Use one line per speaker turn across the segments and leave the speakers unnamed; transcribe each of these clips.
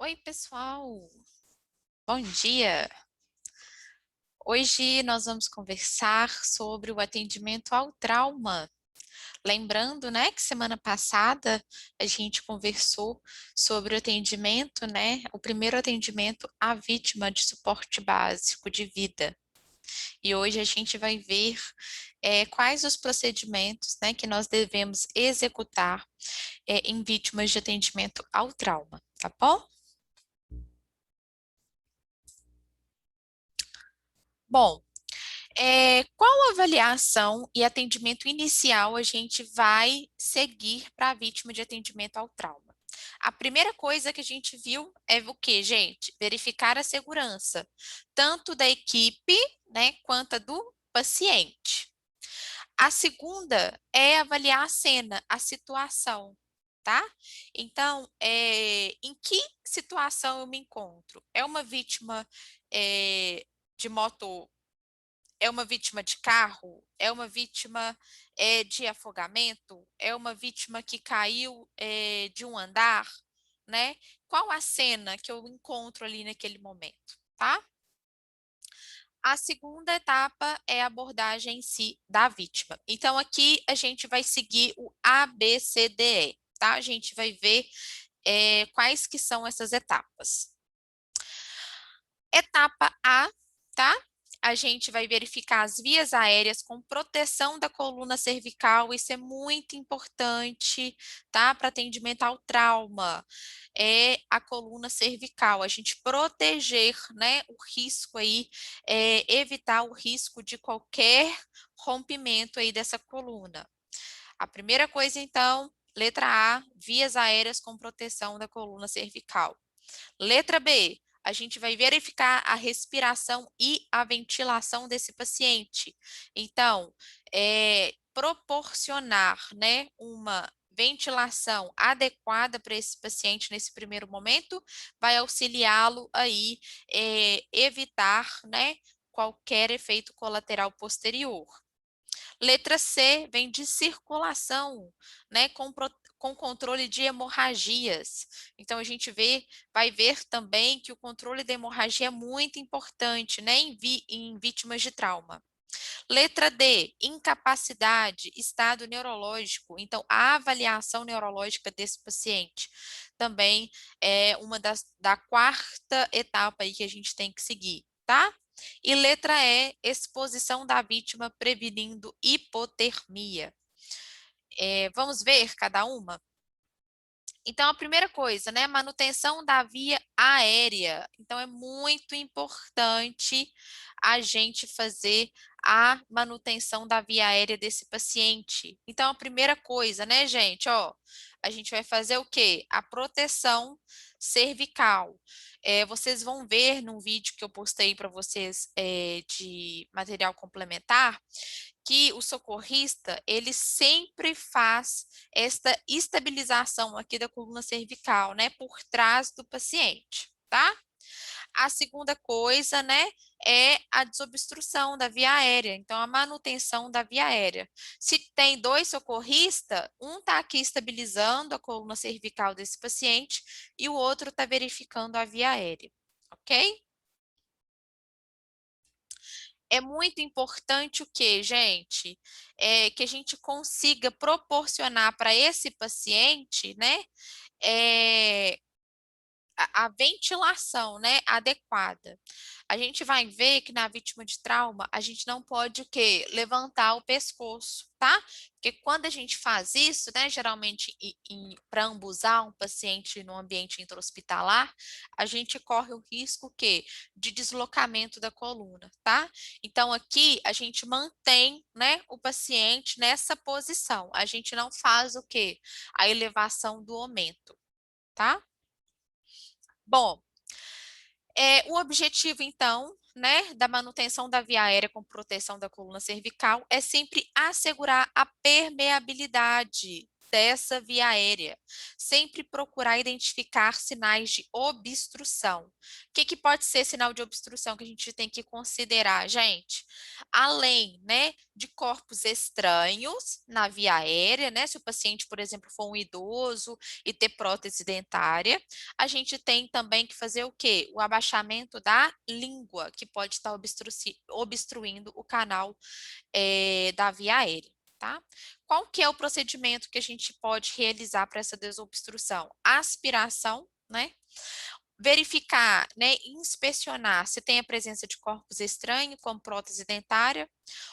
Oi, pessoal. Bom dia. Hoje nós vamos conversar sobre o atendimento ao trauma. Lembrando, né, que semana passada a gente conversou sobre o atendimento, né, o primeiro atendimento à vítima de suporte básico de vida. E hoje a gente vai ver quais os procedimentos, né, que nós devemos executar em vítimas de atendimento ao trauma, tá bom? Bom, qual avaliação e atendimento inicial a gente vai seguir para a vítima de atendimento ao trauma? A primeira coisa que a gente viu é o que, gente? Verificar a segurança, tanto da equipe, né, quanto a do paciente. A segunda é avaliar a cena, a situação, tá? Então, em que situação eu me encontro? É uma vítima de moto, é uma vítima de carro? É uma vítima de afogamento? É uma vítima que caiu de um andar? Né? Qual a cena que eu encontro ali naquele momento, tá? A segunda etapa é a abordagem em si da vítima. Então, aqui a gente vai seguir o ABCDE, tá? A gente vai ver quais que são essas etapas. Etapa A, tá? A gente vai verificar as vias aéreas com proteção da coluna cervical, isso é muito importante, tá? Para atendimento ao trauma, é a coluna cervical, a gente proteger, né, o risco aí, evitar o risco de qualquer rompimento aí dessa coluna. A primeira coisa, então, letra A, vias aéreas com proteção da coluna cervical. Letra B, a gente vai verificar a respiração e a ventilação desse paciente. Então, proporcionar, né, uma ventilação adequada para esse paciente nesse primeiro momento vai auxiliá-lo aí evitar, né, qualquer efeito colateral posterior. Letra C vem de circulação, né, com controle de hemorragias. Então, a gente vai ver também que o controle da hemorragia é muito importante, né, em vítimas de trauma. Letra D, incapacidade, estado neurológico. Então, a avaliação neurológica desse paciente também é uma da quarta etapa aí que a gente tem que seguir, tá? E letra E, exposição da vítima prevenindo hipotermia. Vamos ver cada uma? Então, a primeira coisa, né, manutenção da via aérea. Então, é muito importante a gente fazer a manutenção da via aérea desse paciente. Então, a primeira coisa, né, gente, ó, a gente vai fazer o quê? A proteção cervical. Vocês vão ver num vídeo que eu postei para vocês de material complementar, que o socorrista, ele sempre faz esta estabilização aqui da coluna cervical, né, por trás do paciente, tá? A segunda coisa, né, é a desobstrução da via aérea, então a manutenção da via aérea. Se tem dois socorristas, um está aqui estabilizando a coluna cervical desse paciente e o outro está verificando a via aérea, ok? É muito importante o que, gente? Que a gente consiga proporcionar para esse paciente, né, é, a ventilação, né, adequada. A gente vai ver que na vítima de trauma, a gente não pode o quê? Levantar o pescoço, tá? Porque quando a gente faz isso, né, geralmente para ambusar um paciente no ambiente intra-hospitalar, a gente corre o risco que de deslocamento da coluna, tá? Então aqui a gente mantém, né, o paciente nessa posição. A gente não faz o quê? A elevação do aumento, tá? Bom, o objetivo, então, né, da manutenção da via aérea com proteção da coluna cervical é sempre assegurar a permeabilidade, dessa via aérea. Sempre procurar identificar sinais de obstrução. O que pode ser sinal de obstrução que a gente tem que considerar, gente? Além, né, de corpos estranhos na via aérea, né? Se o paciente, por exemplo, for um idoso e ter prótese dentária, a gente tem também que fazer o quê? O abaixamento da língua, que pode estar obstruindo o canal da via aérea. Tá? Qual que é o procedimento que a gente pode realizar para essa desobstrução? Aspiração, né? Verificar, né, inspecionar se tem a presença de corpos estranhos, como prótese dentária,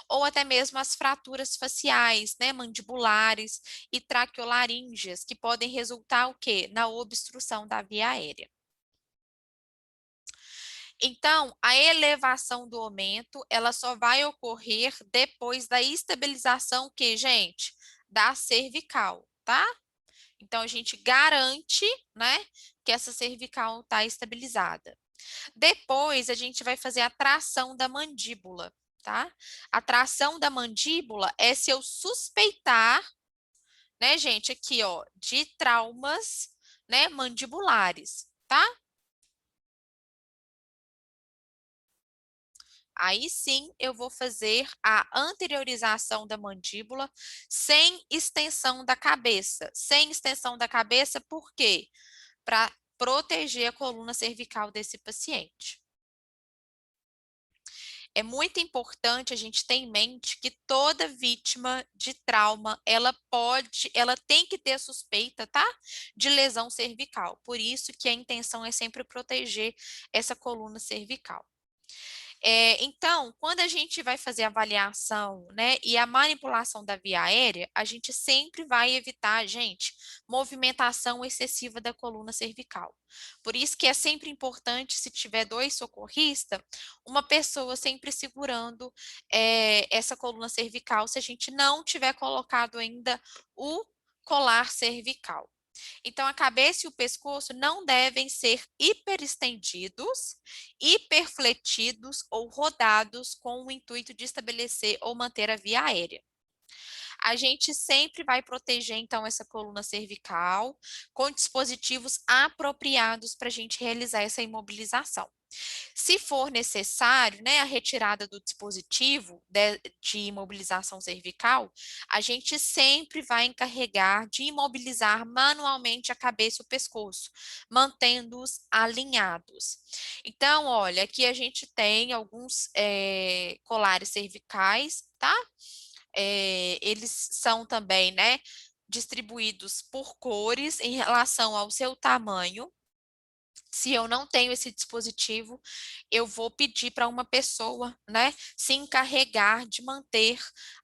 ou até mesmo as fraturas faciais, né, mandibulares e traqueolaríngeas, que podem resultar o quê? Na obstrução da via aérea. Então, a elevação do aumento, ela só vai ocorrer depois da estabilização que, gente, da cervical, tá? Então, a gente garante, né, que essa cervical está estabilizada. Depois, a gente vai fazer a tração da mandíbula, tá? A tração da mandíbula é se eu suspeitar, né, gente, aqui, ó, de traumas, né, mandibulares, tá? Aí sim eu vou fazer a anteriorização da mandíbula sem extensão da cabeça. Sem extensão da cabeça, por quê? Para proteger a coluna cervical desse paciente. É muito importante a gente ter em mente que toda vítima de trauma, ela tem que ter suspeita, tá? De lesão cervical. Por isso que a intenção é sempre proteger essa coluna cervical. Então, quando a gente vai fazer a avaliação, né, e a manipulação da via aérea, a gente sempre vai evitar, gente, movimentação excessiva da coluna cervical. Por isso que é sempre importante, se tiver dois socorristas, uma pessoa sempre segurando essa coluna cervical, se a gente não tiver colocado ainda o colar cervical. Então, a cabeça e o pescoço não devem ser hiperestendidos, hiperfletidos ou rodados com o intuito de estabelecer ou manter a via aérea. A gente sempre vai proteger, então, essa coluna cervical com dispositivos apropriados para a gente realizar essa imobilização. Se for necessário, né, a retirada do dispositivo de imobilização cervical, a gente sempre vai encarregar de imobilizar manualmente a cabeça e o pescoço, mantendo-os alinhados. Então, olha, aqui a gente tem alguns colares cervicais, tá? Eles são também, né, distribuídos por cores em relação ao seu tamanho. Se eu não tenho esse dispositivo, eu vou pedir para uma pessoa, né, se encarregar de manter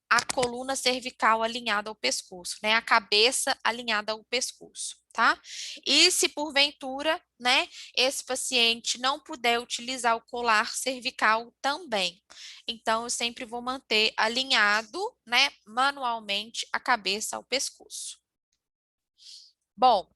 a coluna cervical alinhada ao pescoço, né, a cabeça alinhada ao pescoço, tá? E se porventura, né, esse paciente não puder utilizar o colar cervical também, então eu sempre vou manter alinhado, né, manualmente a cabeça ao pescoço. Bom,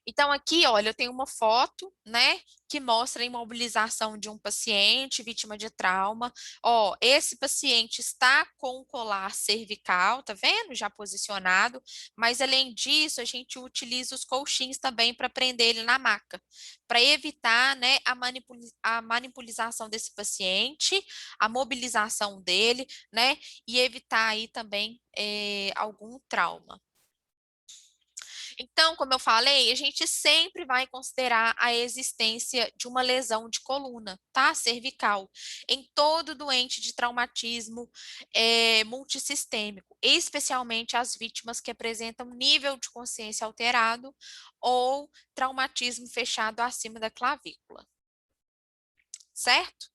então, aqui, olha, eu tenho uma foto, né, que mostra a imobilização de um paciente vítima de trauma. Ó, esse paciente está com o colar cervical, tá vendo? Já posicionado, mas além disso, a gente utiliza os colchins também para prender ele na maca, para evitar, né, a manipulização desse paciente, a mobilização dele, né, e evitar aí também algum trauma. Então, como eu falei, a gente sempre vai considerar a existência de uma lesão de coluna, tá? Cervical, em todo doente de traumatismo multissistêmico, especialmente as vítimas que apresentam nível de consciência alterado ou traumatismo fechado acima da clavícula, certo?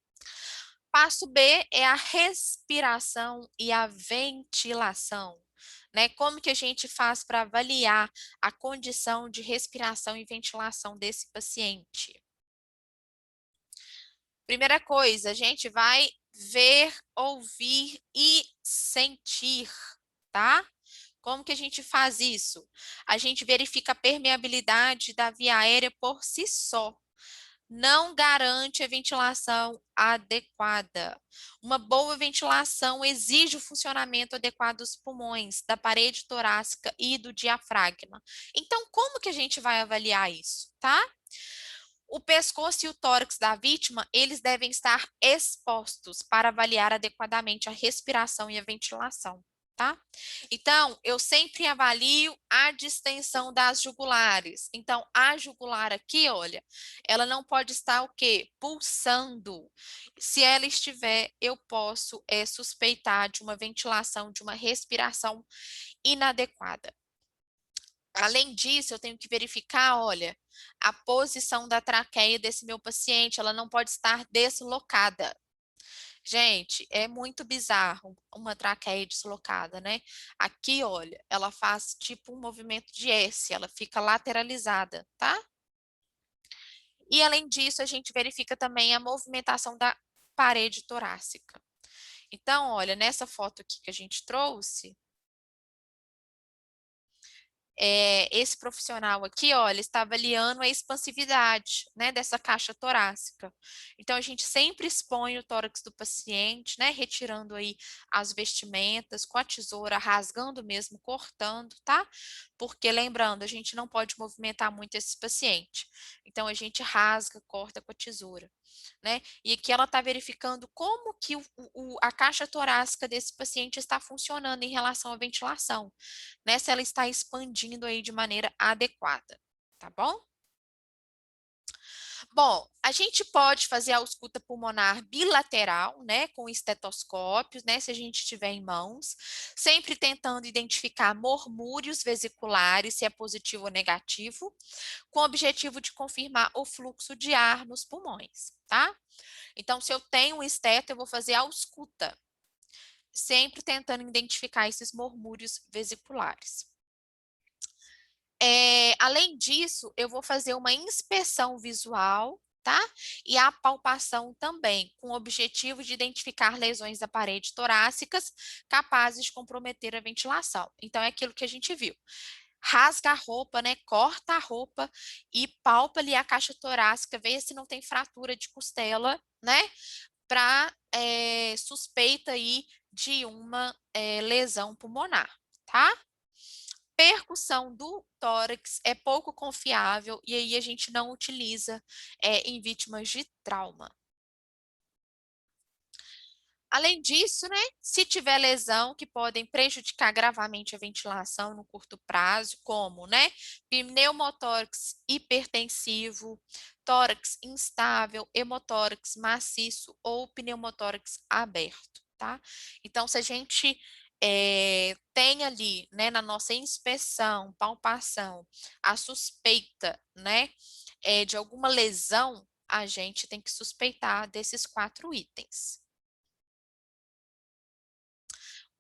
Passo B é a respiração e a ventilação, né? Como que a gente faz para avaliar a condição de respiração e ventilação desse paciente? Primeira coisa, a gente vai ver, ouvir e sentir, tá? Como que a gente faz isso? A gente verifica a permeabilidade da via aérea por si só. não garante a ventilação adequada. Uma boa ventilação exige o funcionamento adequado dos pulmões, da parede torácica e do diafragma. Então, como que a gente vai avaliar isso, tá? O pescoço e o tórax da vítima, eles devem estar expostos para avaliar adequadamente a respiração e a ventilação, tá? Então, eu sempre avalio a distensão das jugulares. Então, a jugular aqui, olha, ela não pode estar o quê? Pulsando. Se ela estiver, eu posso suspeitar de uma ventilação, de uma respiração inadequada. Além disso, eu tenho que verificar, olha, a posição da traqueia desse meu paciente, ela não pode estar deslocada. Gente, é muito bizarro uma traqueia deslocada, né? Aqui, olha, ela faz tipo um movimento de S, ela fica lateralizada, tá? E além disso, a gente verifica também a movimentação da parede torácica. Então, olha, nessa foto aqui que a gente trouxe, esse profissional aqui, olha, está avaliando a expansividade, né, dessa caixa torácica. Então, a gente sempre expõe o tórax do paciente, né, retirando aí as vestimentas com a tesoura, rasgando mesmo, cortando, tá? Porque, lembrando, a gente não pode movimentar muito esse paciente. Então, a gente rasga, corta com a tesoura, né? E aqui ela está verificando como que a caixa torácica desse paciente está funcionando em relação à ventilação, né? Se ela está expandindo aí de maneira adequada, tá bom? Bom, a gente pode fazer a ausculta pulmonar bilateral, né, com estetoscópios, né, se a gente tiver em mãos, sempre tentando identificar murmúrios vesiculares, se é positivo ou negativo, com o objetivo de confirmar o fluxo de ar nos pulmões, tá? Então, se eu tenho um esteto, eu vou fazer a ausculta, sempre tentando identificar esses murmúrios vesiculares. Além disso, eu vou fazer uma inspeção visual, tá? E a palpação também, com o objetivo de identificar lesões da parede torácicas capazes de comprometer a ventilação. Então, é aquilo que a gente viu. Rasga a roupa, né? Corta a roupa e palpa ali a caixa torácica, vê se não tem fratura de costela, né? Para suspeita aí de uma lesão pulmonar, tá? Percussão do tórax é pouco confiável e aí a gente não utiliza em vítimas de trauma. Além disso, né, se tiver lesão que podem prejudicar gravemente a ventilação no curto prazo, como, né, pneumotórax hipertensivo, tórax instável, hemotórax maciço ou pneumotórax aberto, tá? Então, se a gente tem ali, né, na nossa inspeção, palpação, a suspeita, né, de alguma lesão, a gente tem que suspeitar desses 4 itens.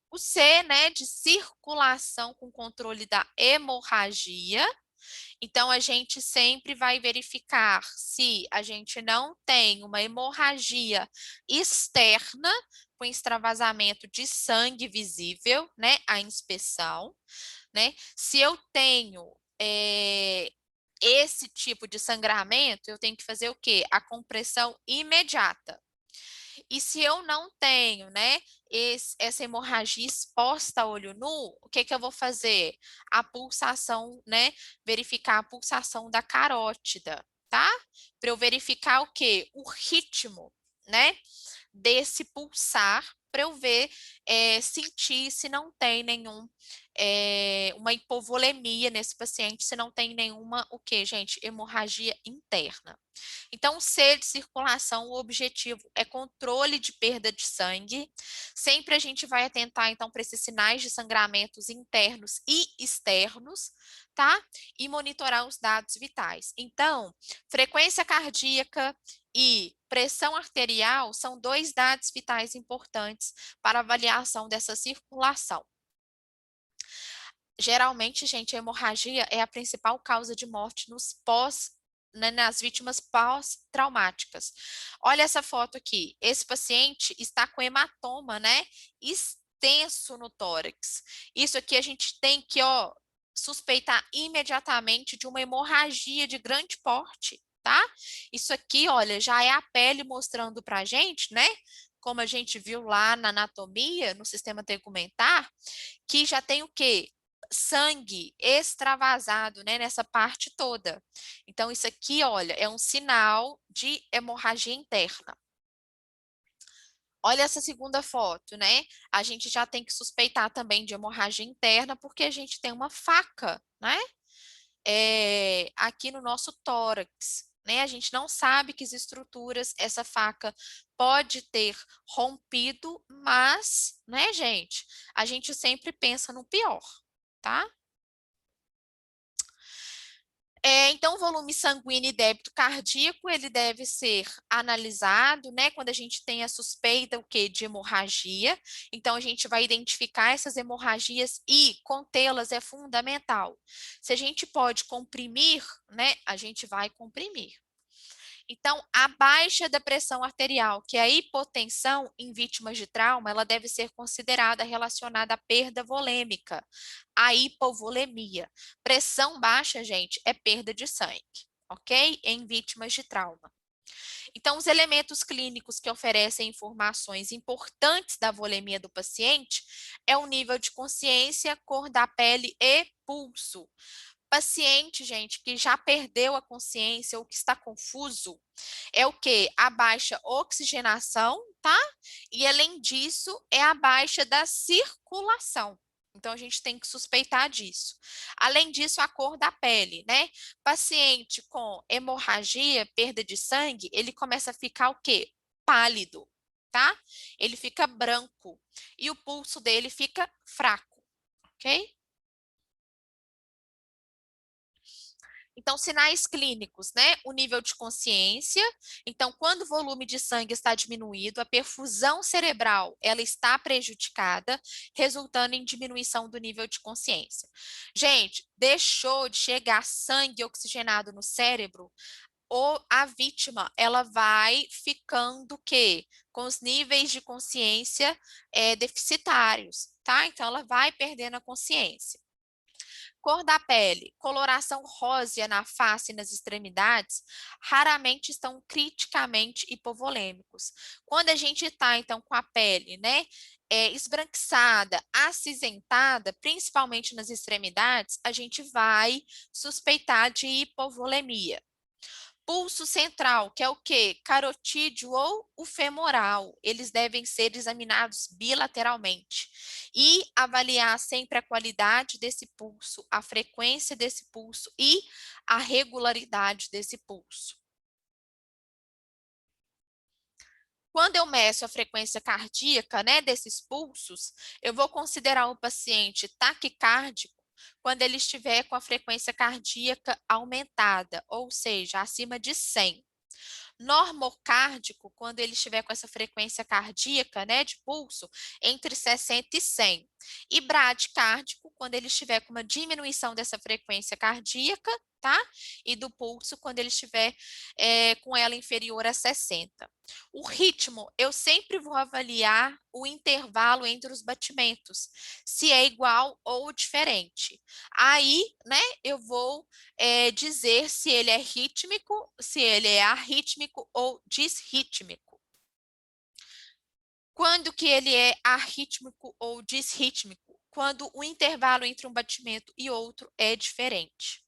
O C, né, de circulação com controle da hemorragia. Então, a gente sempre vai verificar se a gente não tem uma hemorragia externa, com extravasamento de sangue visível, né, a inspeção, né? Se eu tenho esse tipo de sangramento, eu tenho que fazer o quê? A compressão imediata. E se eu não tenho, né, essa hemorragia exposta a olho nu, o que que eu vou fazer? A pulsação, né, verificar a pulsação da carótida, tá? Para eu verificar o quê? O ritmo, né, desse pulsar, para eu ver, sentir se não tem uma hipovolemia nesse paciente, se não tem nenhuma, o quê, gente? Hemorragia interna. Então, o C de circulação, o objetivo é controle de perda de sangue. Sempre a gente vai atentar, então, para esses sinais de sangramentos internos e externos, tá? E monitorar os dados vitais. Então, frequência cardíaca e pressão arterial são 2 dados vitais importantes para avaliação dessa circulação. Geralmente, gente, a hemorragia é a principal causa de morte né, nas vítimas pós-traumáticas. Olha essa foto aqui. Esse paciente está com hematoma, né? Extenso no tórax. Isso aqui a gente tem que, ó, suspeitar imediatamente de uma hemorragia de grande porte, tá? Isso aqui, olha, já é a pele mostrando pra gente, né? Como a gente viu lá na anatomia, no sistema tegumentar, que já tem o quê? Sangue extravasado, né, nessa parte toda. Então, isso aqui, olha, é um sinal de hemorragia interna. Olha essa segunda foto, né? A gente já tem que suspeitar também de hemorragia interna, porque a gente tem uma faca, né? Aqui no nosso tórax, né? A gente não sabe que estruturas essa faca pode ter rompido, mas, né, gente? A gente sempre pensa no pior, tá? Então, o volume sanguíneo e débito cardíaco, ele deve ser analisado, né, quando a gente tem a suspeita, o quê? De hemorragia. Então, a gente vai identificar essas hemorragias e contê-las é fundamental. Se a gente pode comprimir, né, a gente vai comprimir. Então, a baixa da pressão arterial, que é a hipotensão em vítimas de trauma, ela deve ser considerada relacionada à perda volêmica, à hipovolemia. Pressão baixa, gente, é perda de sangue, ok? Em vítimas de trauma. Então, os elementos clínicos que oferecem informações importantes da volemia do paciente é o nível de consciência, cor da pele e pulso. Paciente, gente, que já perdeu a consciência ou que está confuso, é o que? A baixa oxigenação, tá? E além disso, é a baixa da circulação. Então, a gente tem que suspeitar disso. Além disso, a cor da pele, né? Paciente com hemorragia, perda de sangue, ele começa a ficar o quê? Pálido, tá? Ele fica branco e o pulso dele fica fraco, ok? Então, sinais clínicos, né? O nível de consciência. Então, quando o volume de sangue está diminuído, a perfusão cerebral ela está prejudicada, resultando em diminuição do nível de consciência. Gente, deixou de chegar sangue oxigenado no cérebro, ou a vítima ela vai ficando o quê? Com os níveis de consciência deficitários, tá? Então, ela vai perdendo a consciência. Cor da pele, coloração rósea na face e nas extremidades, raramente estão criticamente hipovolêmicos. Quando a gente está, então, com a pele, né, esbranquiçada, acinzentada, principalmente nas extremidades, a gente vai suspeitar de hipovolemia. Pulso central, que é o quê? Carotídeo ou o femoral. Eles devem ser examinados bilateralmente. E avaliar sempre a qualidade desse pulso, a frequência desse pulso e a regularidade desse pulso. Quando eu meço a frequência cardíaca, né, desses pulsos, eu vou considerar o paciente taquicárdico quando ele estiver com a frequência cardíaca aumentada, ou seja, acima de 100. Normocárdico, quando ele estiver com essa frequência cardíaca, né, de pulso, entre 60 e 100. E bradicárdico, quando ele estiver com uma diminuição dessa frequência cardíaca, tá? E do pulso, quando ele estiver com ela inferior a 60. O ritmo, eu sempre vou avaliar o intervalo entre os batimentos, se é igual ou diferente. Aí, né, eu vou dizer se ele é rítmico, se ele é arrítmico ou disrítmico. Quando que ele é arrítmico ou disrítmico? Quando o intervalo entre um batimento e outro é diferente.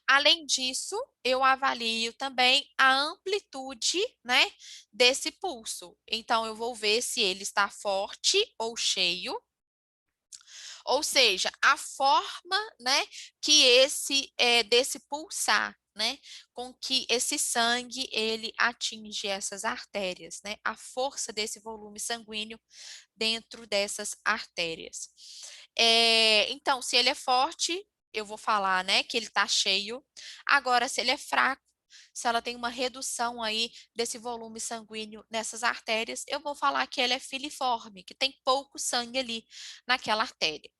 Além disso, eu avalio também a amplitude, né, desse pulso. Então, eu vou ver se ele está forte ou cheio, ou seja, a forma, né, que desse pulsar, né, com que esse sangue ele atinge essas artérias, né, a força desse volume sanguíneo dentro dessas artérias. Então, se ele é forte, eu vou falar, né, que ele está cheio. Agora, se ele é fraco, se ela tem uma redução aí desse volume sanguíneo nessas artérias, eu vou falar que ele é filiforme, que tem pouco sangue ali naquela artéria.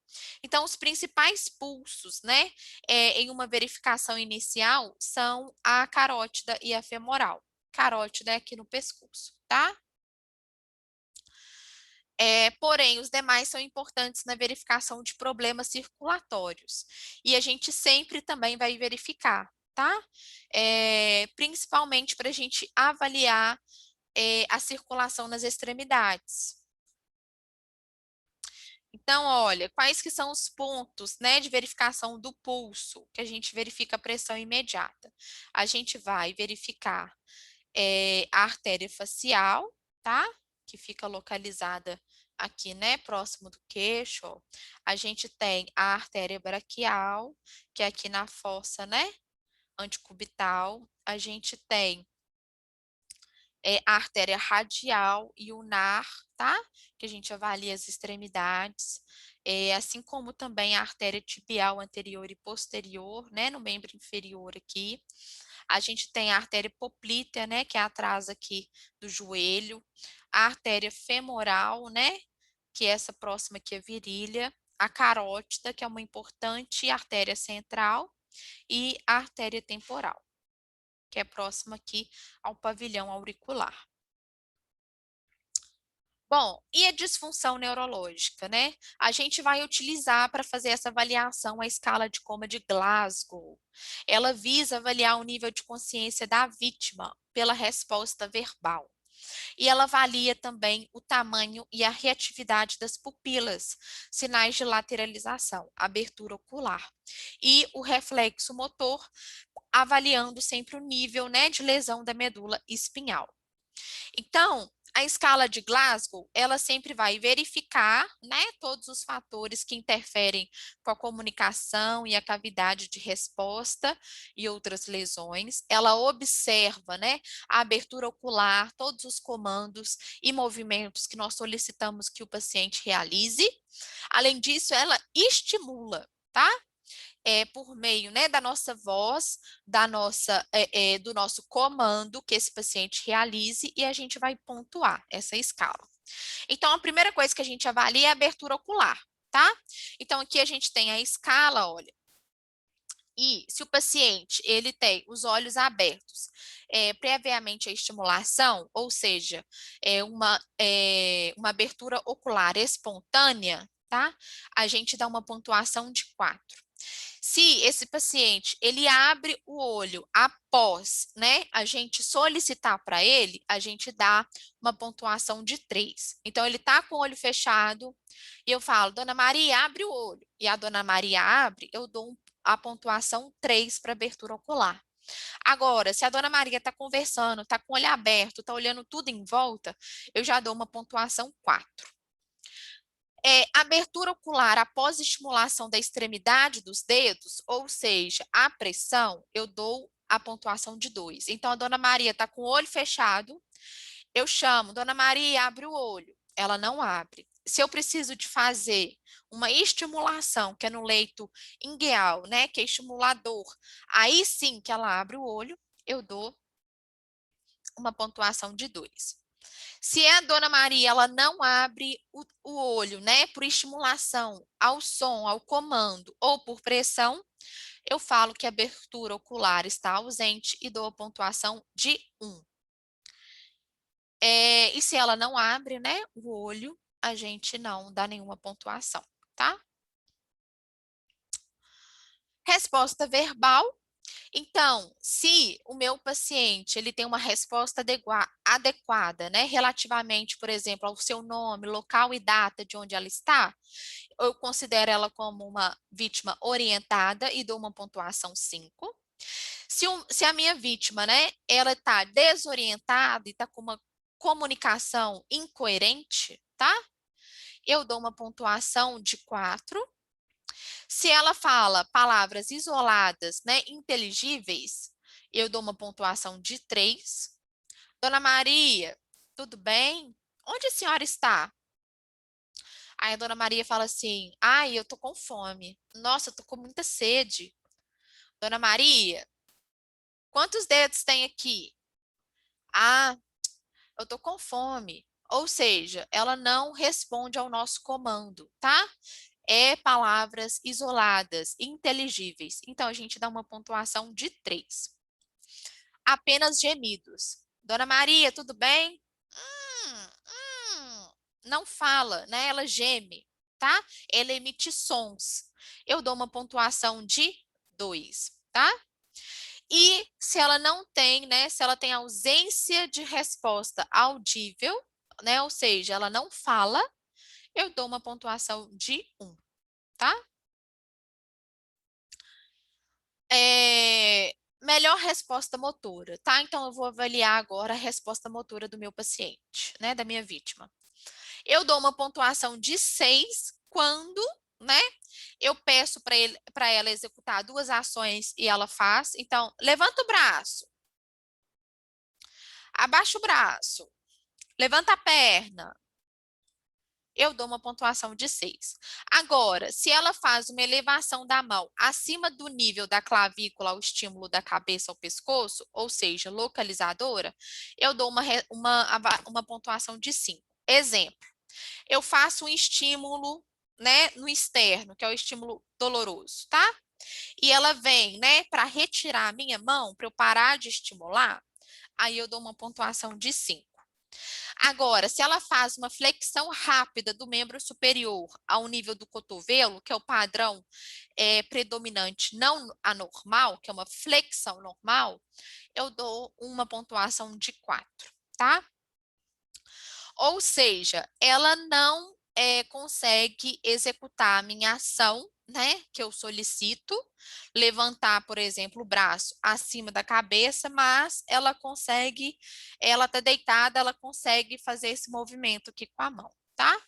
Então, os principais pulsos, né, em uma verificação inicial são a carótida e a femoral. Carótida é aqui no pescoço, tá? Porém, os demais são importantes na verificação de problemas circulatórios. E a gente sempre também vai verificar, tá? Principalmente para a gente avaliar a circulação nas extremidades. Então, olha, quais que são os pontos, né, de verificação do pulso, que a gente verifica a pressão imediata? A gente vai verificar a artéria facial, tá? Que fica localizada aqui, né, próximo do queixo, ó. A gente tem a artéria braquial, que é aqui na fossa, né, antecubital. A gente tem a artéria radial e ulnar, tá? Que a gente avalia as extremidades, assim como também a artéria tibial anterior e posterior, né? No membro inferior aqui. A gente tem a artéria poplítea, né? Que é atrás aqui do joelho. A artéria femoral, né? Que é essa próxima aqui, a virilha. A carótida, que é uma importante artéria central. E a artéria temporal, que é próxima aqui ao pavilhão auricular. Bom, e a disfunção neurológica, né? A gente vai utilizar para fazer essa avaliação a escala de coma de Glasgow. Ela visa avaliar o nível de consciência da vítima pela resposta verbal. E ela avalia também o tamanho e a reatividade das pupilas, sinais de lateralização, abertura ocular. E o reflexo motor, avaliando sempre o nível, né, de lesão da medula espinhal. Então, a escala de Glasgow, ela sempre vai verificar, né, todos os fatores que interferem com a comunicação e a cavidade de resposta e outras lesões. Ela observa, né, a abertura ocular, todos os comandos e movimentos que nós solicitamos que o paciente realize. Além disso, ela estimula, tá? Por meio, né, da nossa voz, do nosso comando que esse paciente realize e a gente vai pontuar essa escala. Então, a primeira coisa que a gente avalia é a abertura ocular, tá? Então, aqui a gente tem a escala, olha. E se o paciente ele tem os olhos abertos previamente à estimulação, ou seja, uma abertura ocular espontânea, tá? A gente dá uma pontuação de 4. Se esse paciente ele abre o olho após, né, a gente solicitar para ele, a gente dá uma pontuação de 3. Então ele está com o olho fechado e eu falo, Dona Maria, abre o olho. E a Dona Maria abre, eu dou a pontuação 3 para abertura ocular. Agora, se a Dona Maria está conversando, está com o olho aberto, está olhando tudo em volta, eu já dou uma pontuação 4. Abertura ocular após estimulação da extremidade dos dedos, ou seja, a pressão, eu dou a pontuação de 2. Então, a Dona Maria está com o olho fechado, eu chamo, Dona Maria, abre o olho. Ela não abre. Se eu preciso de fazer uma estimulação, que é no leito ingueal, né, que é estimulador, aí sim que ela abre o olho, eu dou uma pontuação de 2. Se a Dona Maria ela não abre o olho, né, por estimulação ao som, ao comando ou por pressão, eu falo que a abertura ocular está ausente e dou a pontuação de 1. E se ela não abre, né, o olho, a gente não dá nenhuma pontuação, tá? Resposta verbal. Então, se o meu paciente ele tem uma resposta adequada, né, relativamente, por exemplo, ao seu nome, local e data de onde ela está, eu considero ela como uma vítima orientada e dou uma pontuação 5. Se a minha vítima, né, ela está desorientada e está com uma comunicação incoerente, tá? Eu dou uma pontuação de 4. Se ela fala palavras isoladas, né, inteligíveis, eu dou uma pontuação de 3. Dona Maria, tudo bem? Onde a senhora está? Aí a Dona Maria fala assim, ai, eu tô com fome. Nossa, eu tô com muita sede. Dona Maria, quantos dedos tem aqui? Ah, eu tô com fome. Ou seja, ela não responde ao nosso comando, tá? Palavras isoladas, inteligíveis. Então, a gente dá uma pontuação de 3. Apenas gemidos. Dona Maria, tudo bem? Não fala, né? Ela geme, tá? Ela emite sons. Eu dou uma pontuação de 2, tá? E se ela não tem, né, se ela tem ausência de resposta audível, né, ou seja, ela não fala, eu dou uma pontuação de 1, tá? Melhor resposta motora, tá? Então, eu vou avaliar agora a resposta motora do meu paciente, né, da minha vítima. Eu dou uma pontuação de 6 quando, né, eu peço para ela executar 2 ações e ela faz. Então, levanta o braço, abaixa o braço, levanta a perna. Eu dou uma pontuação de 6. Agora, se ela faz uma elevação da mão acima do nível da clavícula ao estímulo da cabeça ao pescoço, ou seja, localizadora, eu dou uma pontuação de 5. Exemplo, eu faço um estímulo, né, no externo, que é o estímulo doloroso, tá? E ela vem, né, para retirar a minha mão, para eu parar de estimular, aí eu dou uma pontuação de 5. Agora, se ela faz uma flexão rápida do membro superior ao nível do cotovelo, que é o padrão predominante não anormal, que é uma flexão normal, eu dou uma pontuação de 4, tá? Ou seja, ela não consegue executar a minha ação, né, que eu solicito, levantar, por exemplo, o braço acima da cabeça, mas ela consegue, ela está deitada, ela consegue fazer esse movimento aqui com a mão, tá?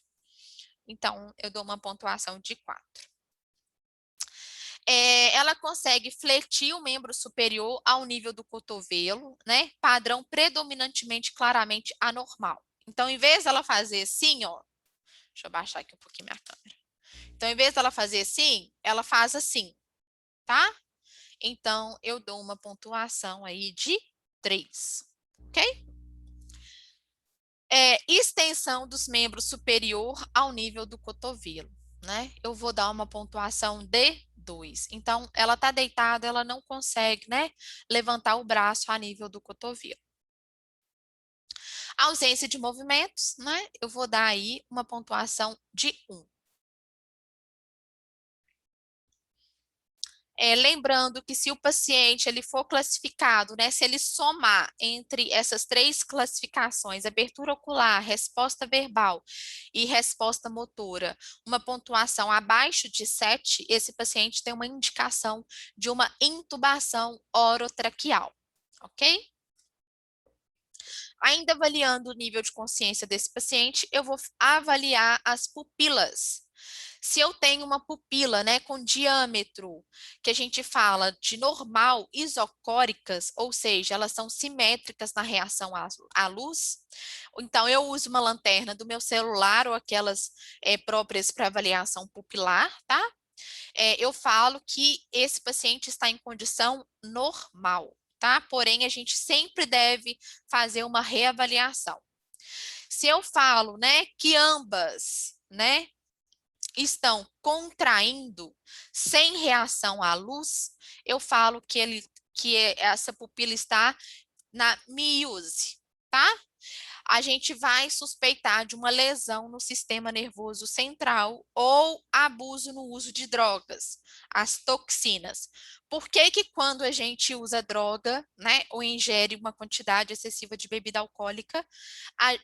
Então, eu dou uma pontuação de 4. Ela consegue fletir o membro superior ao nível do cotovelo, né? Padrão predominantemente claramente anormal. Então, em vez dela fazer assim, ó, deixa eu baixar aqui um pouquinho minha câmera. Então, em vez dela fazer assim, ela faz assim, tá? Então, eu dou uma pontuação aí de 3, ok? Extensão dos membros superior ao nível do cotovelo, né? Eu vou dar uma pontuação de 2. Então, ela tá deitada, ela não consegue, né, levantar o braço a nível do cotovelo. Ausência de movimentos, né? Eu vou dar aí uma pontuação de 1. Lembrando que se o paciente ele for classificado, né, se ele somar entre essas 3 classificações, abertura ocular, resposta verbal e resposta motora, uma pontuação abaixo de 7, esse paciente tem uma indicação de uma intubação orotraqueal, ok? Ainda avaliando o nível de consciência desse paciente, eu vou avaliar as pupilas. Se eu tenho uma pupila, né, com diâmetro, que a gente fala de normal, isocóricas, ou seja, elas são simétricas na reação à luz, então eu uso uma lanterna do meu celular ou aquelas próprias para avaliação pupilar, tá? Eu falo que esse paciente está em condição normal, tá? Porém, a gente sempre deve fazer uma reavaliação. Se eu falo, né, que ambas, né, estão contraindo sem reação à luz, eu falo que essa pupila está na miose, tá? A gente vai suspeitar de uma lesão no sistema nervoso central ou abuso no uso de drogas, as toxinas. Por que que quando a gente usa droga, né, ou ingere uma quantidade excessiva de bebida alcoólica,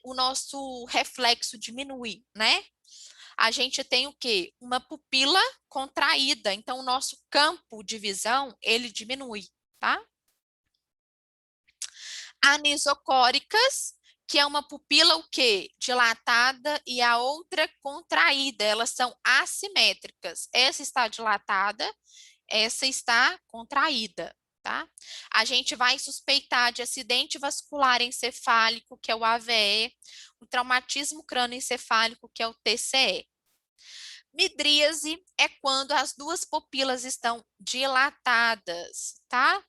o nosso reflexo diminui, né? A gente tem o quê? Uma pupila contraída, então o nosso campo de visão, ele diminui, tá? Anisocóricas, que é uma pupila o quê? Dilatada e a outra contraída, elas são assimétricas. Essa está dilatada, essa está contraída, tá? A gente vai suspeitar de acidente vascular encefálico, que é o AVE, o traumatismo crânioencefálico, que é o TCE. Midríase é quando as duas pupilas estão dilatadas, tá?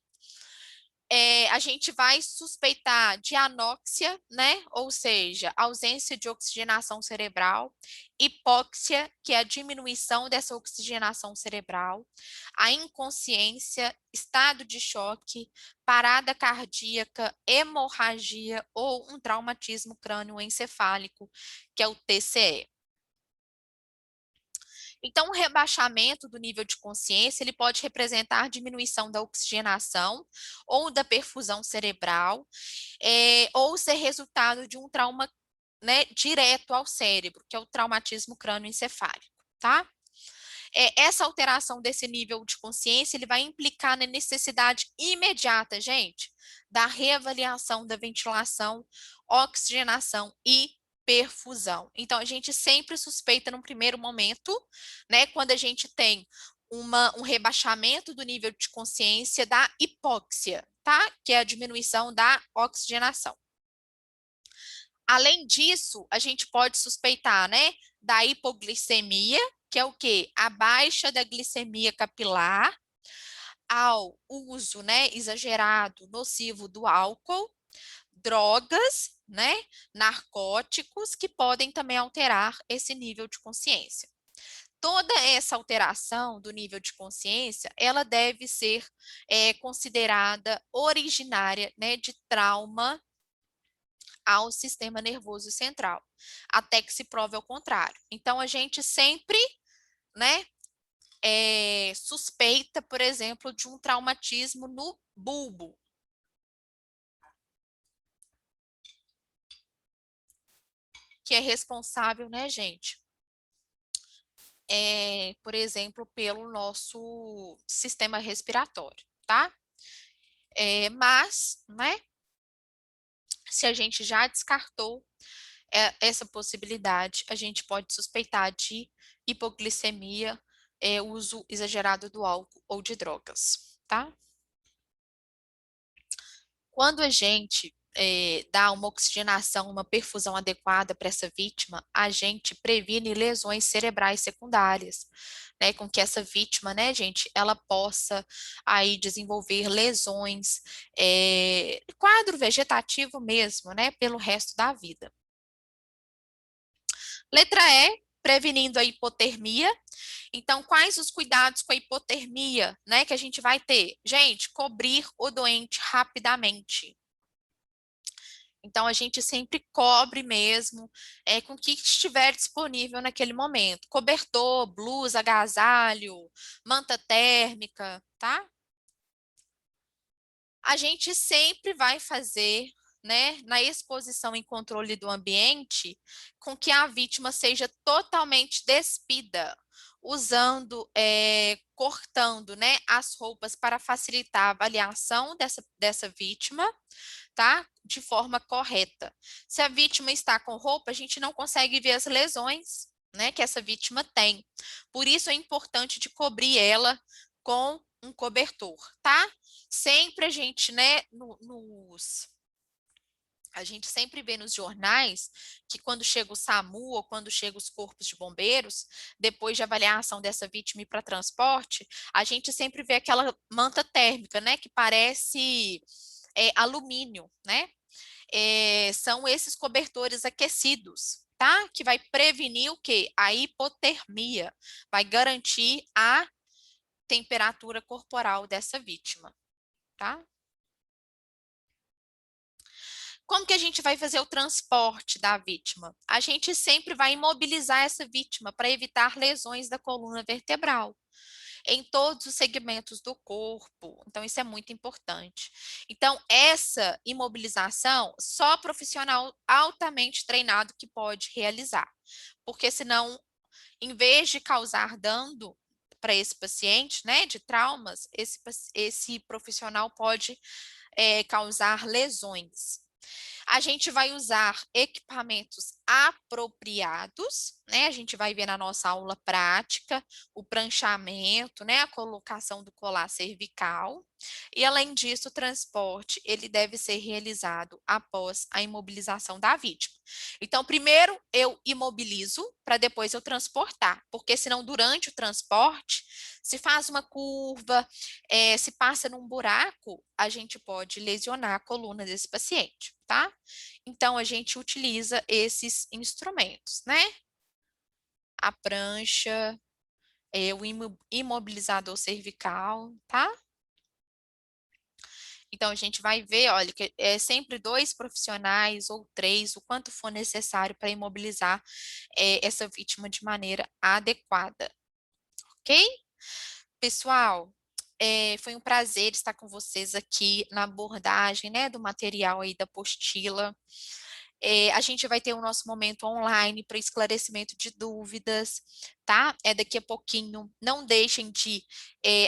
A gente vai suspeitar de anóxia, né? Ou seja, ausência de oxigenação cerebral, hipóxia, que é a diminuição dessa oxigenação cerebral, a inconsciência, estado de choque, parada cardíaca, hemorragia ou um traumatismo crânioencefálico, que é o TCE. Então, o rebaixamento do nível de consciência, ele pode representar diminuição da oxigenação ou da perfusão cerebral, ou ser resultado de um trauma, né, direto ao cérebro, que é o traumatismo crânioencefálico, tá? Essa alteração desse nível de consciência, ele vai implicar na necessidade imediata, gente, da reavaliação da ventilação, oxigenação e perfusão. Então, a gente sempre suspeita no primeiro momento, né, quando a gente tem um rebaixamento do nível de consciência da hipóxia, tá? Que é a diminuição da oxigenação. Além disso, a gente pode suspeitar, né, da hipoglicemia, que é o quê? A baixa da glicemia capilar ao uso, né, exagerado, nocivo do álcool, drogas, né, narcóticos, que podem também alterar esse nível de consciência. Toda essa alteração do nível de consciência, ela deve ser considerada originária, né, de trauma ao sistema nervoso central, até que se prove ao contrário. Então, a gente sempre, né, suspeita, por exemplo, de um traumatismo no bulbo, que é responsável, né, gente, por exemplo, pelo nosso sistema respiratório, tá? Mas, né, se a gente já descartou essa possibilidade, a gente pode suspeitar de hipoglicemia, uso exagerado do álcool ou de drogas, tá? Quando a gente dá uma oxigenação, uma perfusão adequada para essa vítima, a gente previne lesões cerebrais secundárias, né, com que essa vítima, né, gente, ela possa aí desenvolver lesões, quadro vegetativo mesmo, né, pelo resto da vida. Letra E, prevenindo a hipotermia. Então, quais os cuidados com a hipotermia, né, que a gente vai ter? Gente, cobrir o doente rapidamente. Então, a gente sempre cobre mesmo com o que estiver disponível naquele momento. Cobertor, blusa, agasalho, manta térmica, tá? A gente sempre vai fazer, né, na exposição e controle do ambiente, com que a vítima seja totalmente despida, usando, cortando, né, as roupas para facilitar a avaliação dessa vítima, tá? De forma correta. Se a vítima está com roupa, a gente não consegue ver as lesões, né, que essa vítima tem. Por isso é importante de cobrir ela com um cobertor, tá? Sempre a gente, né, a gente sempre vê nos jornais que quando chega o SAMU ou quando chega os corpos de bombeiros, depois de avaliação dessa vítima para transporte, a gente sempre vê aquela manta térmica, né, que parece alumínio, né? São esses cobertores aquecidos, tá? Que vai prevenir o quê? A hipotermia, vai garantir a temperatura corporal dessa vítima, tá? Como que a gente vai fazer o transporte da vítima? A gente sempre vai imobilizar essa vítima para evitar lesões da coluna vertebral em todos os segmentos do corpo. Então, isso é muito importante. Então, essa imobilização, só profissional altamente treinado que pode realizar. Porque senão, em vez de causar dano para esse paciente, né, de traumas, esse profissional pode causar lesões. A gente vai usar equipamentos apropriados, né? A gente vai ver na nossa aula prática o pranchamento, né? A colocação do colar cervical. E além disso, o transporte ele deve ser realizado após a imobilização da vítima. Então, primeiro eu imobilizo para depois eu transportar, porque senão durante o transporte se faz uma curva, se passa num buraco, a gente pode lesionar a coluna desse paciente, tá? Então, a gente utiliza esses instrumentos, né? A prancha, o imobilizador cervical, tá? Então, a gente vai ver, olha, que é sempre 2 profissionais ou 3, o quanto for necessário para imobilizar essa vítima de maneira adequada. ok? Pessoal, foi um prazer estar com vocês aqui na abordagem, né, do material aí da apostila. A gente vai ter o nosso momento online para esclarecimento de dúvidas, tá? Daqui a pouquinho. Não deixem de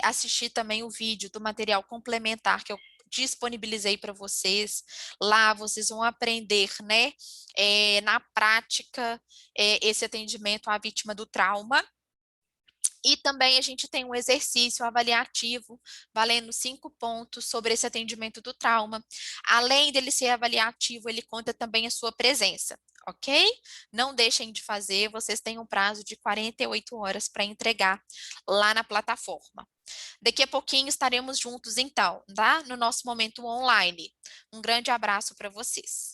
assistir também o vídeo do material complementar que eu disponibilizei para vocês. Lá vocês vão aprender, né, na prática, esse atendimento à vítima do trauma. E também a gente tem um exercício avaliativo, valendo 5 pontos sobre esse atendimento do trauma. Além dele ser avaliativo, ele conta também a sua presença, ok? Não deixem de fazer, vocês têm um prazo de 48 horas para entregar lá na plataforma. Daqui a pouquinho estaremos juntos, então, tá? No nosso momento online. Um grande abraço para vocês.